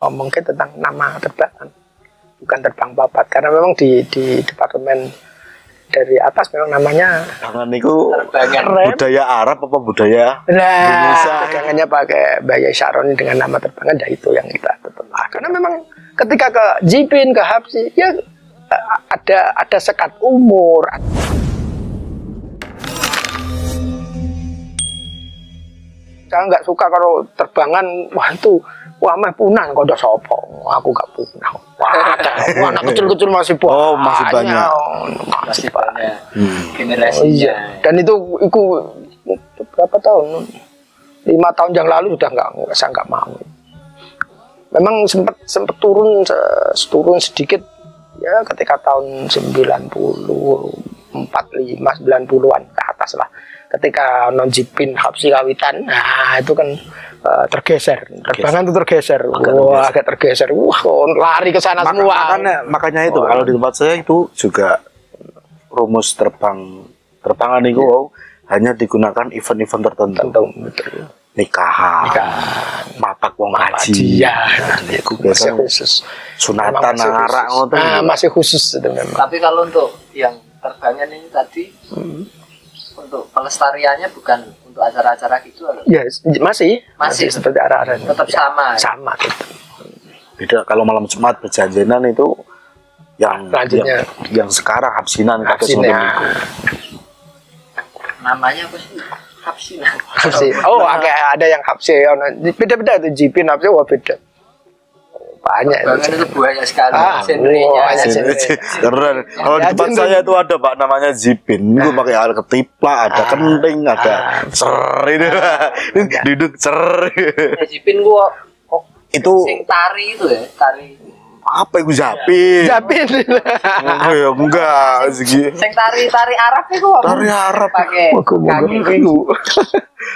ngomongin tentang nama terbang, bukan terbang papat, karena memang di departemen dari atas memang namanya Tangan itu budaya Arab apa budaya Indonesia? Pegangannya pakai Bahasa Syaroni dengan nama terbangan, ya itu yang kita tetap. Karena memang ketika ke Jipin, ke Habsi, ya ada sekat umur. Saya nggak suka kalau terbangan, wah mah punah kok udah sopo, aku nggak punah. Wah, anak kecil-kecil masih banyak. Oh, masih banyak. Masih banyak. Generasinya. Iya. Dan itu berapa tahun? 5 tahun yang lalu sudah saya nggak mau. Memang sempat turun sedikit ya ketika tahun 90, 45, 90-an ke atas lah. Ketika non-Jipin Habsi kawitan, nah itu kan tergeser, terbangan itu tergeser, agak tergeser, lari ke sana semua. Makanya itu kalau di tempat saya itu juga rumus terbangan itu hanya digunakan event-event tertentu, nikahan, mapak wong haji, itu biasa khusus, sunatan, arak, masih khusus itu memang. Tapi kalau untuk yang terbangan ini tadi, untuk pelestariannya bukan untuk acara-acara gitu? Ya masih seperti arah-arah tetap sama gitu. Beda kalau malam Jumat berjanjinan itu yang sekarang Habsinan namanya apa sih? Habsinan. Oh ada yang Habsi, beda-beda itu Jipin Habsi, beda. Banyak itu banyak sekali keren. Kalau di tempat saya itu ada Pak namanya Jipin, itu pakai alat ketiplak, ada kenting, ada cer itu, duduk cer. Jipin gua itu sing tari itu ya, tari apa itu Japin? Oh ya enggak segi. Sing tari Arab itu apa? Tari Arab pakai kaki itu.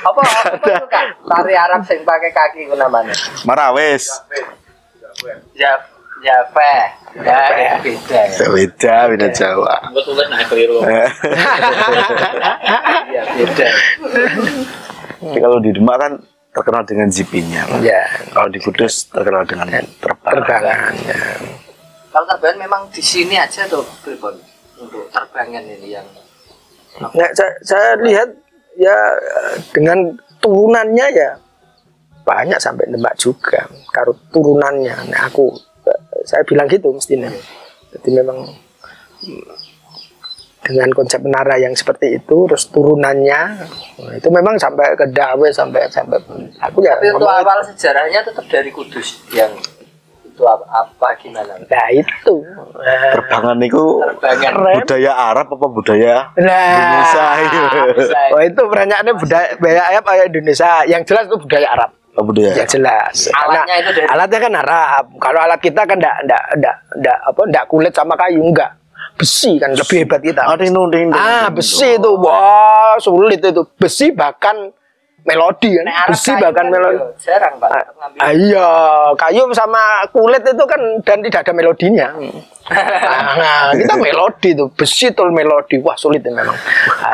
Apa itu Kak? Tari Arab sing pakai kaki itu namanya? Marawis. Jafe. Ya, beda Jawa. Betul nah keliru. Iya, beda. Kalau di Demak kan terkenal dengan Jipinnya. Ya. Kalau di Kudus terkenal dengan terbangan. Ya. Kalau terbangan memang di sini aja tuh, Pripon. Untuk terbangan ini yang nah, saya lihat ya dengan turunannya ya banyak sampai Demak juga. Kalau turunannya, nah saya bilang gitu mestinya. Jadi memang dengan konsep menara yang seperti itu, terus turunannya itu memang sampai ke Dawe sampai aku ya. Tapi untuk awal sejarahnya tetap dari Kudus yang itu apa gimana? Nah itu terbangan itu budaya Arab apa budaya Indonesia? Oh itu pertanyaannya budaya Arab atau Indonesia? Yang jelas itu budaya Arab. Budaya. Ya jelas. Alatnya itu dari alatnya kan Arab. Kalau alat kita kan enggak kulit sama kayu, enggak. Besi kan lebih hebat kita. Besi itu wah sulit itu. Besi bahkan melodi kan. Besi bahkan melodi. Jarang Pak. Iya, kayu sama kulit itu kan dan tidak ada melodinya. Nah, kita melodi itu, besi itu melodi. Wah, sulit ya memang.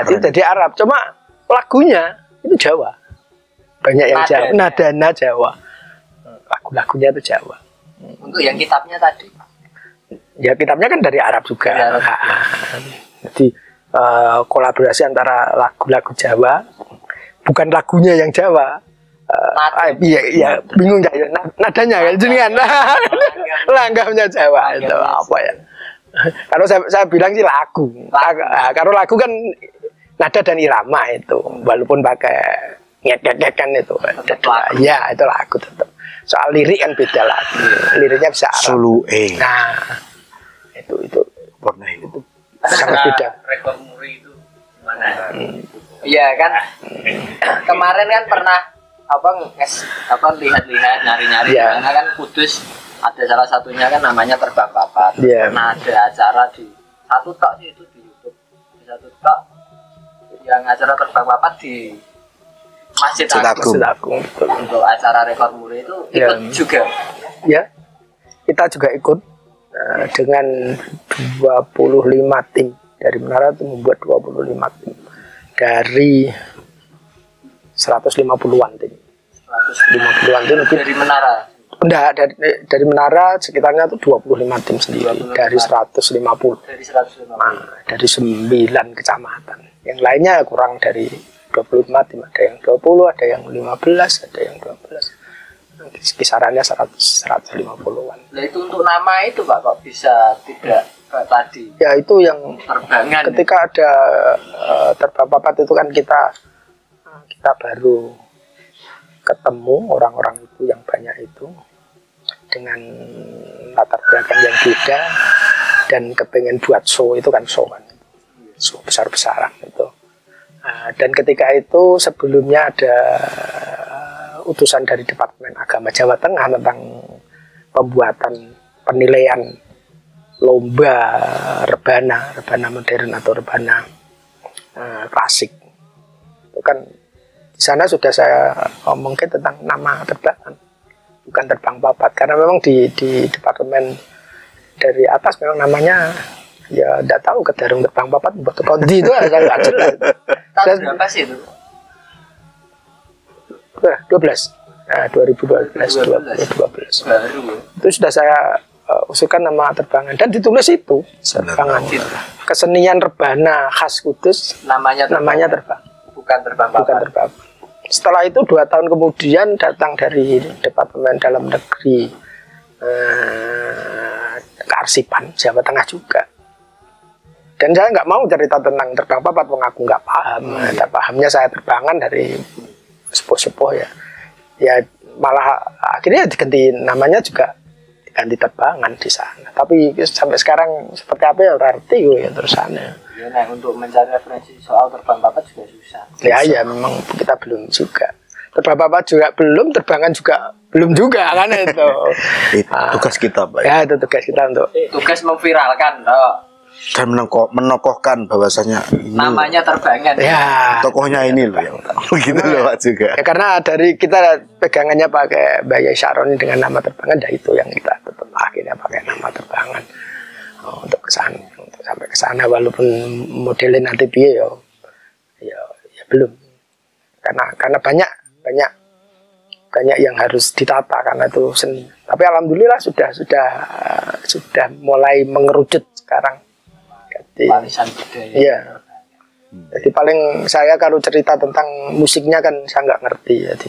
Itu jadi Arab. Cuma lagunya itu Jawa. Banyak yang Jawa, nadanya Jawa. Lagu-lagunya itu Jawa. Untuk yang kitabnya tadi? Ya kitabnya kan dari Arab juga. Jadi kolaborasi antara lagu-lagu Jawa, bukan lagunya yang Jawa. Iya, bingung nggak ya? Nadanya kan, jenengan. Langgamnya Jawa itu apa ya? Kalau saya bilang sih lagu. Kalau lagu kan nada dan irama itu, walaupun pakai ngek kan itu. Ya itu lagu tetap. Soal lirik kan beda lagi. Liriknya bisa Arab. Nah, itu warna itu sangat beda. Rekor muri itu gimana? Iya kan. Kemarin kan pernah lihat-lihat nyari-nyari karena kan Kudus ada salah satunya kan namanya Terbang Papat. Pernah ada acara di satu tok sih itu di YouTube. Di satu tok yang acara Terbang Papat di Masjid Agung. Untuk acara rekor muri itu ikut juga. Ya, kita juga ikut dengan 25 tim dari Menara itu membuat 25 tim dari 150-an tim. 150-an tim dari Menara. Enggak, dari menara sekitarnya tuh 25 tim sendiri 25. Dari 150. Dari 150. Nah, dari 9 kecamatan. Yang lainnya kurang dari 25 tim, ada yang 20, ada yang 15, ada yang 12. Nanti kisarannya 150-an. Nah, itu untuk nama itu Pak kok bisa tidak tadi? Ya itu yang terbangan. Ketika ada terbang papat itu kan kita baru ketemu orang-orang itu yang banyak itu dengan latar belakang yang beda dan kepengen buat show itu kan show besar-besaran itu. Dan ketika itu sebelumnya ada utusan dari Departemen Agama Jawa Tengah tentang pembuatan penilaian lomba rebana modern atau rebana klasik. Itu kan di sana sudah saya omongin tentang nama terbangan, bukan terbang papat, karena memang di departemen dari atas memang namanya ya tidak tahu kedarung terbang papat buat kondi itu agak nggak jelas. Tahun berapa sih itu? 12. Nah, 2012. Baru. Itu sudah saya usulkan nama terbangan dan ditulis itu terbangan. Kesenian rebana khas Kudus. Namanya terbang. Bukan terbang papat. Setelah itu 2 tahun kemudian datang dari Departemen Dalam Negeri Kearsipan Jawa Tengah juga. Dan saya nggak mau cerita tentang terbang papat, mengaku nggak paham. Pahamnya saya terbangan dari sepuh-sepuh ya. Ya malah akhirnya diganti namanya juga diganti terbangan di sana. Tapi sampai sekarang seperti apa ya arti ya terus sana. Ya, nah, untuk mencari referensi soal terbang papat juga susah. Ya memang kita belum juga. Terbang papat juga belum, terbangan juga belum juga kan itu. Tugas kita, Pak. Ya itu tugas kita untuk tugas memviralkan toh. Dan menokohkan bahwasanya namanya terbangan. Ya. Tokohnya ini loh ya. Begitu loh Pak juga. Ya karena dari kita pegangannya pakai Mbak Yai Syaroni dengan nama terbangan, ya itu yang kita tetap akhirnya pakai nama terbangan. Untuk kesana, untuk sampai ke sana walaupun modelnya nanti biaya ya belum, karena banyak yang harus ditata karena itu seni. Tapi alhamdulillah sudah mulai mengerucut sekarang. Warisan budaya. Iya. Jadi paling saya kalau cerita tentang musiknya kan saya nggak ngerti, jadi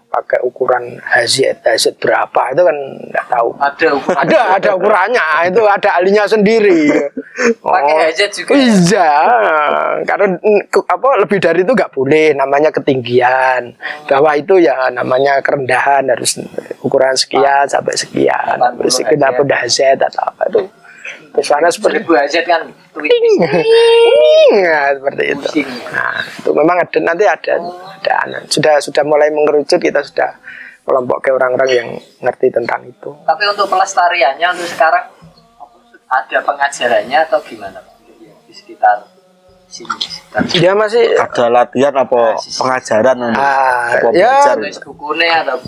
pakai ukuran HZ berapa itu kan nggak tahu. Ada ukurannya, itu ada ahlinya sendiri. Pakai HZ juga. Iya, karena lebih dari itu nggak boleh, namanya ketinggian. Bawah itu ya namanya kerendahan, harus ukuran sekian sampai sekian. Kenapa udah HZ atau apa itu? Kesana seperti 1000 HZ kan nah, seperti itu. Nah, itu memang ada sudah mulai mengerucut, kita sudah kelompok ke orang-orang yang ngerti tentang itu. Tapi untuk pelestariannya untuk sekarang ada pengajarannya atau gimana di sekitar sini? Dia masih ada latihan apa pengajaran apa ya, bukunya atau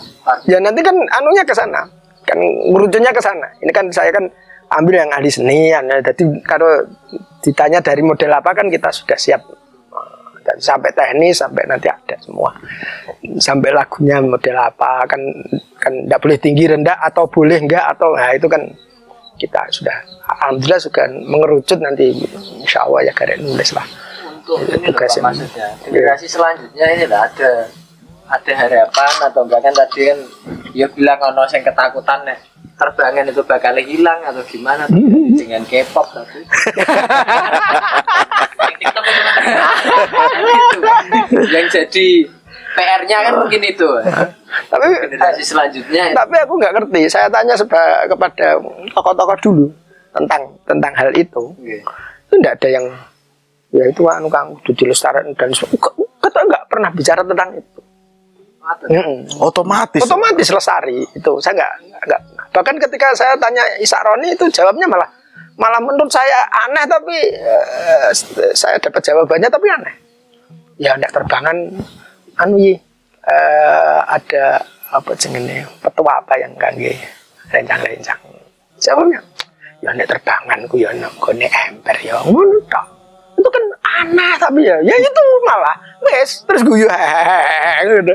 ya nanti kan anunya ke sana, kan merucutnya ke sana. Ini kan saya kan ambil yang ahli senian ya. Jadi kalau ditanya dari model apa kan kita sudah siap. Sampai teknis, sampai nanti ada semua. Sampai lagunya model apa kan enggak boleh tinggi rendah atau boleh enggak atau nah itu kan kita sudah alhamdulillah sudah mengerucut, nanti insya Allah ya karek nulis lah. Untuk ini loh Pak, maksudnya generasi selanjutnya ini lah ada harapan atau enggak kan tadi kan ya bilang ono yang ketakutan nih terbangan itu bakal hilang atau gimana dengan K-pop tadi. Yang jadi PR-nya kan mungkin itu. Tapi generasi selanjutnya. Tapi aku nggak ngerti. Saya tanya kepada tokoh-tokoh dulu tentang hal itu. Itu nggak ada yang ya itu anu kang kudu dilestarikan dan kita nggak pernah bicara tentang itu. Otomatis lestari itu saya nggak bahkan ketika saya tanya Syaroni itu jawabnya malah menurut saya aneh, tapi saya dapat jawabannya tapi aneh ya nggak terbangan ada apa jenenge petua apa yang kangge rencang-rencang jawabnya ya nggak terbangan ku ya nggone emper ya ngono tok. Itu kan aneh tapi ya itu malah wes terus guyu gitu.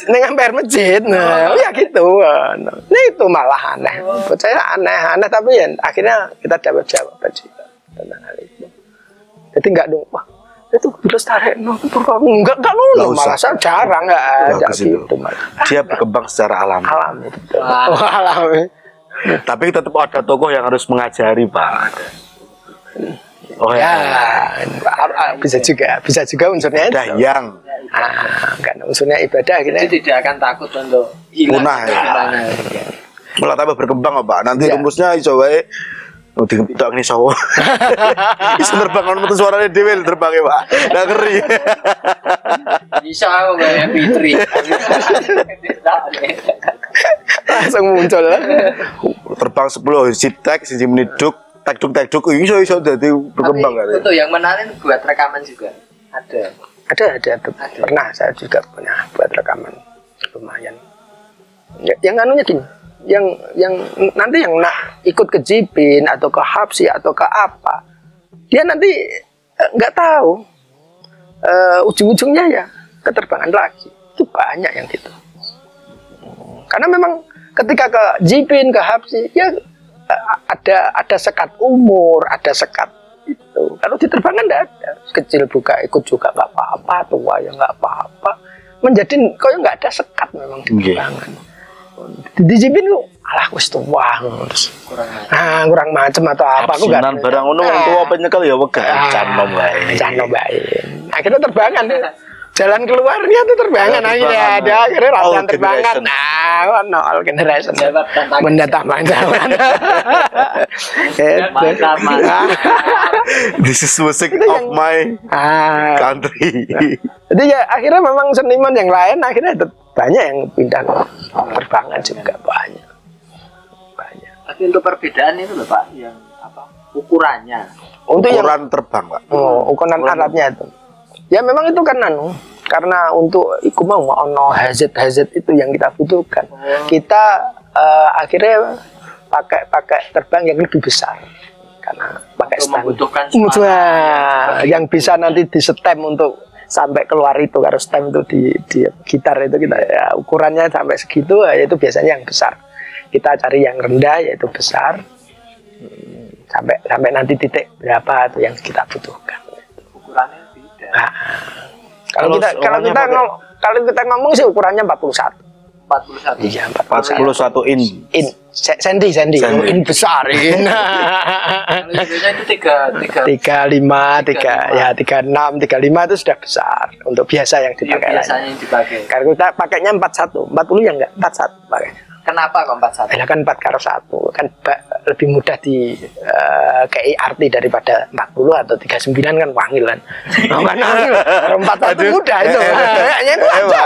Ning emper masjid. Nah, ya gitu. Nah itu malah aneh. Buat saya aneh tapi ya akhirnya kita dapat jawaban juga tentang hal itu. Jadi enggak dong, wah itu dilestarikan, enggak ngono, malah saya jarang enggak ada gitu malah. Dia berkembang secara alami. Alami betul. Alami. Tapi tetap ada tokoh yang harus mengajari, Pak. Oh ya, bisa juga unsurnya itu. Yang kan unsurnya ibadah kita tidak akan takut untuk hilang. Punah ya. Malah tambah berkembang, Pak. Nanti rumusnya iso wae tidak ini sawo. Bisa terbang kan metu suaranya dhewe terbang ya, Pak. Enggak ngeri. Bisa aku kayak Fitri. Langsung muncul. Terbang 10 sitek siji meniduk, tek-duk iso dadi berkembang kan. Itu yang menarik buat rekaman juga. Ada. Pernah saya juga pernah buat rekaman lumayan. Yang anunya gini. Yang nanti yang nak ikut ke Jipin atau ke Hapsi atau ke apa, dia nanti nggak tahu ujung-ujungnya ya keterbangan lagi. Itu banyak yang gitu. Karena memang ketika ke Jipin, ke Hapsi, ya ada sekat umur, ada sekat itu. Kalau diterbangkan nggak ada. Kecil buka ikut juga nggak apa-apa, tua ya nggak apa-apa. Menjadi kok nggak ada sekat memang diterbangkan. Di Jipin lu alah wis tua terus kurang macem atau apa aku enggak barang ngono wong tuwa penyekel ya wegah canom wae akhirnya terbangan jalan keluarnya tuh terbangan akhirnya ada akhirnya latihan terbangan all generation mendatang this is music of my country. Jadi ya akhirnya memang seniman yang lain akhirnya banyak yang pindah terbangan juga banyak. Tapi untuk perbedaan itu loh Pak, yang apa ukurannya? Untuk ukuran terbang Pak. Ukuran alatnya itu. Ya memang itu kan karena untuk iku mau ono hazard itu yang kita butuhkan. Kita akhirnya pakai terbang yang lebih besar. Karena pakai membutuhkan yang bisa nanti disetem untuk sampai keluar itu, kalau stem itu di gitar itu kita ya ukurannya sampai segitu ya itu biasanya yang besar. Kita cari yang rendah yaitu besar sampai nanti titik berapa itu yang kita butuhkan. Ukurannya beda. Nah, kalau kita ngomong sih ukurannya 41. 41. Iya, 41 in. Sendi. In besar in. Biasanya itu 35, 36, 35 itu sudah besar untuk biasa yang dipakai. Biasanya yang dipakai. Kalau kita pakainya 41, 40 ya enggak, 41 pakainya. Kenapa kok 41? Ya kan 4 karo 1 kan lebih mudah di kayak arti daripada 40 atau 39 kan wangil kan. Kan wangil. 41 mudah itu. Kayaknya itu aja.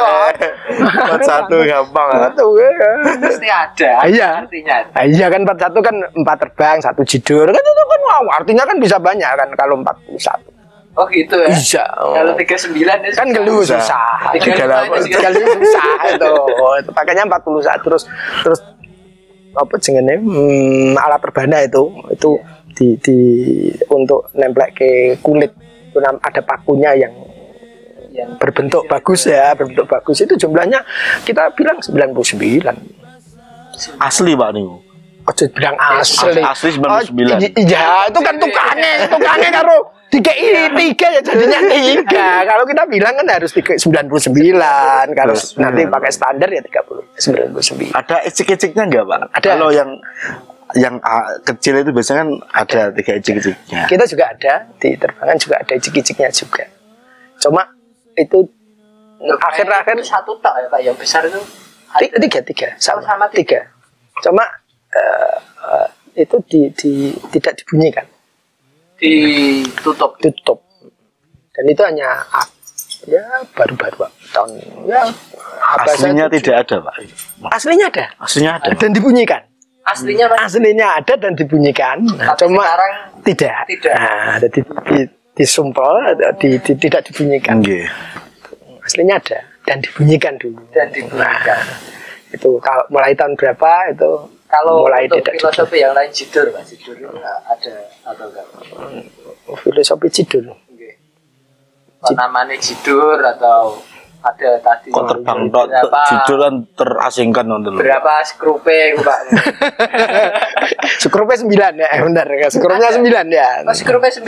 41 gampang. Pasti ada. Iya. Artinya. Iya kan 41 kan 4 terbang, 1 jidur. Kan itu kan wow, artinya kan bisa banyak kan kalau 41. Oh gitu ya? Bisa. Kalau 39 ya kan gelu susah. 35 susah itu. Pakainya 41 terus apa jenenge alat perbana itu di untuk nemplek ke kulit itu ada pakunya yang berbentuk bagus ya, berbentuk bagus itu jumlahnya kita bilang 99. Asli Pak niku. Ojo bilang asli. Asli 99. Iya, itu kan tukangnya karo dikei 3 ya jadinya 3. Kalau kita bilang kan harus 99. Kalau nanti pakai standar ya 99. Ada icik-iciknya enggak, Pak? Ada. Kalau yang kecil itu biasanya kan ada 3 icik-iciknya. Kita juga ada di terbangan juga ada icik-iciknya juga. Cuma itu akhir-akhir satu tak ya Pak, yang besar itu 3 sama 3. Cuma itu tidak dibunyikan. Ditutup dan itu hanya ya baru-baru tahun ya aslinya tidak ada Pak. Aslinya ada dan dibunyikan. Aslinya ada dan dibunyikan. Nah, cuma tidak. Nah, jadi disumpel tidak dibunyikan. Aslinya ada dan dibunyikan dulu. Nah, itu kalau mulai tahun berapa itu kalau mulai untuk tidak filosofi yang lain jidur Pak, jidur ada atau enggak? Filosofi Cidur. Okay. Namanya Cidur atau ada tadi kok terbang tok Cidur kan terasingkan nonton. Berapa skrupe Pak? Skrupe 9 ya, benar. Skrupnya 9 ya. Oh, skrupe 9.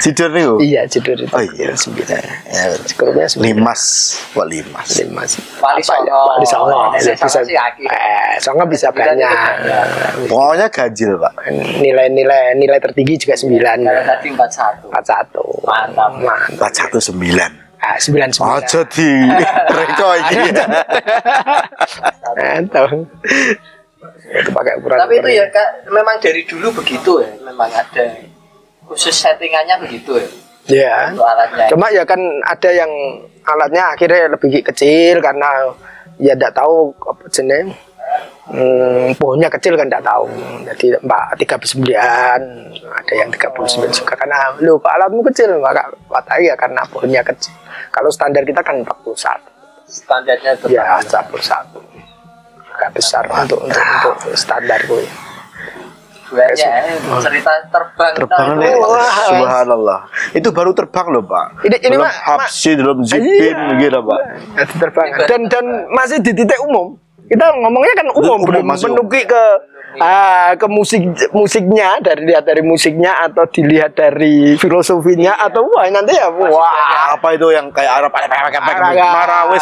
Cidur niku. Iya, Cidur itu. Oh iya, 9. Ya, skrupnya 9. Limas, kok limas. Wali Songo. Wali Songo. Bisa Songo bisa banyak. Pokoknya ganjil, Pak. Nilai tertinggi juga 9. Kalau tadi 41. 41. Mantap. 41 9. 99. Aja di reko iki. Mantap. Itu pakai ukuran. Tapi itu ya Kak, memang dari dulu begitu ya. Memang ada khusus settingannya begitu ya. Ya. Untuk alatnya. Cuma ya kan ada yang alatnya akhirnya lebih kecil karena ya enggak tahu apa jenis. Pohonnya kecil kan enggak tahu. Jadi 39 ada yang 39 juga karena lu Pak alatmu kecil maka ya karena pohonnya kecil. Kalau standar kita kan 41. Standarnya tetap ya 41. Agak besar untuk standar gue. Banyak cerita terbang subhanallah. Itu baru terbang loh Pak. Ini belum habsi, belum zipin gitu Pak. Terbang dan masih di titik umum. Kita ngomongnya kan umum, belum menuki ke musiknya, dilihat dari musiknya atau dilihat dari filosofinya atau wah nanti ya wah apa itu yang kayak Arab Marawis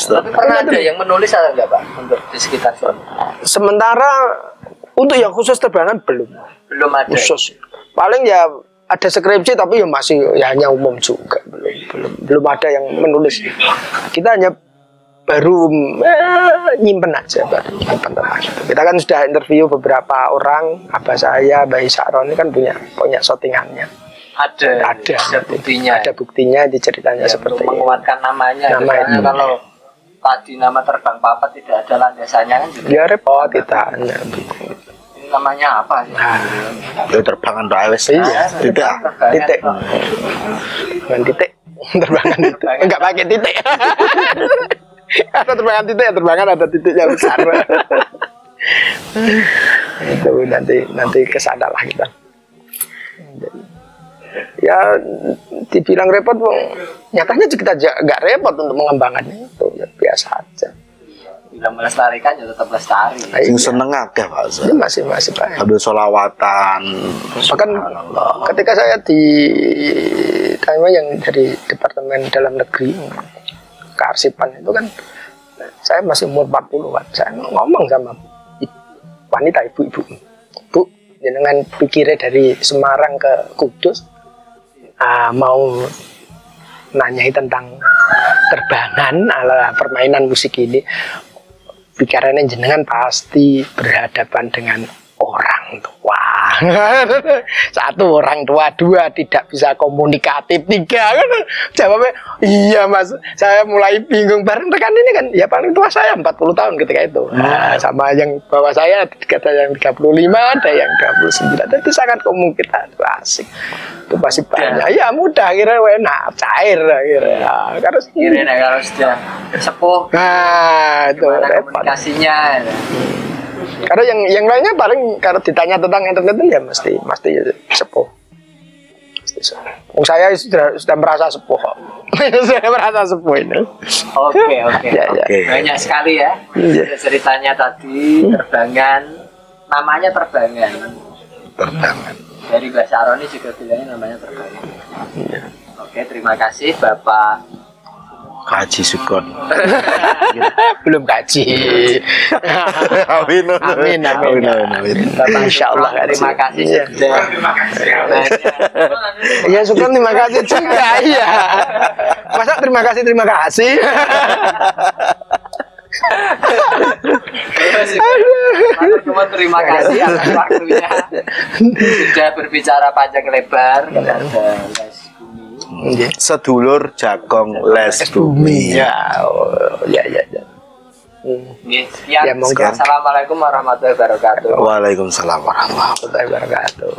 tapi pernah ada yang menulis atau enggak Pak untuk di sekitar sini? Sementara untuk yang khusus terbangan belum ada khusus, paling ya ada skripsi tapi ya masih ya hanya umum juga, belum ada yang menulis. Kita hanya baru nyimpen aja, nyimpen tentang itu. Kita kan sudah interview beberapa orang, abah saya, Mbak Isyaron ini kan punya shootingannya. Ada buktinya. Ada buktinya di ceritanya ya, seperti menguatkan namanya. Misalnya kalau tadi nama terbang papat tidak ada landasannya kan juga. Ya repot kita. Ini namanya apa sih? Ya terbangan Rawes. Iya, titik. Dengan titik. Terbangan titik. Enggak pakai titik. Ada terbangan titik, terbangan ada titiknya besar. Itu nanti kesana lah kita. Ya dibilang repot, nyatanya kita nggak repot untuk mengembangkannya itu, ya biasa aja. Bila melestarikan ya tetap lestari. Yang seneng akeh Pak. Ini masih banyak. Sambil sholawatan. Bahkan ketika saya di tanya yang dari Departemen Dalam Negeri kearsipan itu kan saya masih umur 40 kan, saya ngomong sama wanita ibu-ibu, Bu, jenengan pikirnya dari Semarang ke Kudus mau nanyai tentang terbangan ala permainan musik ini, pikirannya jenengan pasti berhadapan dengan orang tua. Satu orang tua, dua tidak bisa komunikatif, tiga kan jawabnya iya Mas, saya mulai bingung bareng rekan ini kan ya paling tua saya 40 tahun ketika itu. Nah, sama yang bawah saya ada yang 35, ada yang 39. Itu sangat komunikatif, asik. Itu pasti banyak. Ya mudah akhirnya enak, cair akhirnya. Karena kalau sudah sepuh. Nah, itu komunikasinya. Karena yang lainnya paling kalau ditanya tentang internet ya mesti sepuh. Saya sudah merasa sepuh. Saya merasa sepuh ini. Oke. Ya. Banyak sekali ya. Ceritanya tadi terbangan, namanya terbangan. Dari Mbak Saroni juga bilangnya namanya terbangan. Oke, terima kasih Bapak Kaji Sukon. Belum kaji. Amin. Insya Allah. Terima kasih. Ya Sukon terima kasih juga. Iya. Masa terima kasih. Cuma terima kasih atas waktunya. Sudah berbicara panjang lebar kepada sedulur Jagong Les Bumi. Ya. Assalamualaikum warahmatullahi wabarakatuh. Waalaikumsalam warahmatullahi wabarakatuh.